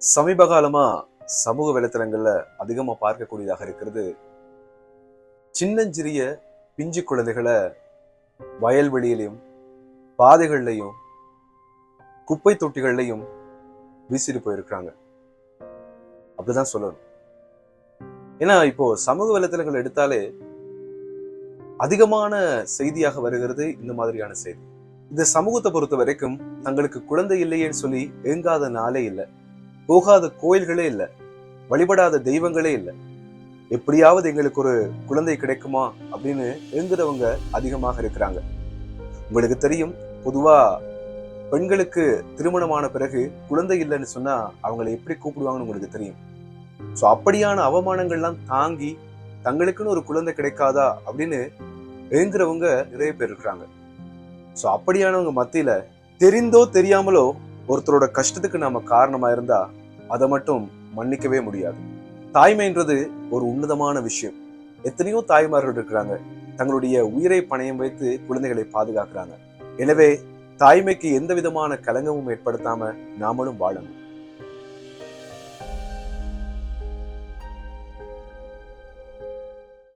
சமீப காலமா சமூக வலைத்தளங்கள்ல அதிகமா பார்க்கக்கூடியதாக இருக்கிறது, சின்னஞ்சிறிய பிஞ்சு குழந்தைகளை வயல்வெளியிலையும் பாதைகள்லையும் குப்பை தொட்டிகள்லையும் வீசிட்டு போயிருக்கிறாங்க. அப்படிதான் சொல்லணும். ஏன்னா இப்போ சமூக வலைத்தளங்கள் எடுத்தாலே அதிகமான செய்தியாக வருகிறது இந்த மாதிரியான செய்தி. இந்த சமூகத்தை பொறுத்த வரைக்கும் தங்களுக்கு குழந்தை இல்லையேன்னு சொல்லி ஏங்காத நாளே இல்லை, போகாத கோயில்களே இல்லை, வழிபடாத தெய்வங்களே இல்லை. எப்படியாவது எங்களுக்கு ஒரு குழந்தை கிடைக்குமா அப்படின்னு ஏங்குறவங்க அதிகமாக இருக்கிறாங்க. உங்களுக்கு தெரியும், பொதுவா பெண்களுக்கு திருமணமான பிறகு குழந்தை இல்லைன்னு சொன்னா அவங்களை எப்படி கூப்பிடுவாங்கன்னு உங்களுக்கு தெரியும். ஸோ அப்படியான அவமானங்கள்லாம் தாங்கி தங்களுக்குன்னு ஒரு குழந்தை கிடைக்காதா அப்படின்னு ஏங்குறவங்க நிறைய பேர் இருக்கிறாங்க. ஸோ அப்படியானவங்க மத்தியில தெரிந்தோ தெரியாமலோ ஒருத்தரோட கஷ்டத்துக்கு நாம காரணமா இருந்தா அதை மட்டும் மன்னிக்கவே முடியாது. தாய்மைன்றது ஒரு உன்னதமான விஷயம். எத்தனையோ தாய்மார்கள் இருக்கிறாங்க, தங்களுடைய உயிரை பணயம் வைத்து குழந்தைகளை பாதுகாக்கிறாங்க. எனவே தாய்மைக்கு எந்த விதமான கலங்கமும் ஏற்படுத்தாம நாமளும் வாழணும்.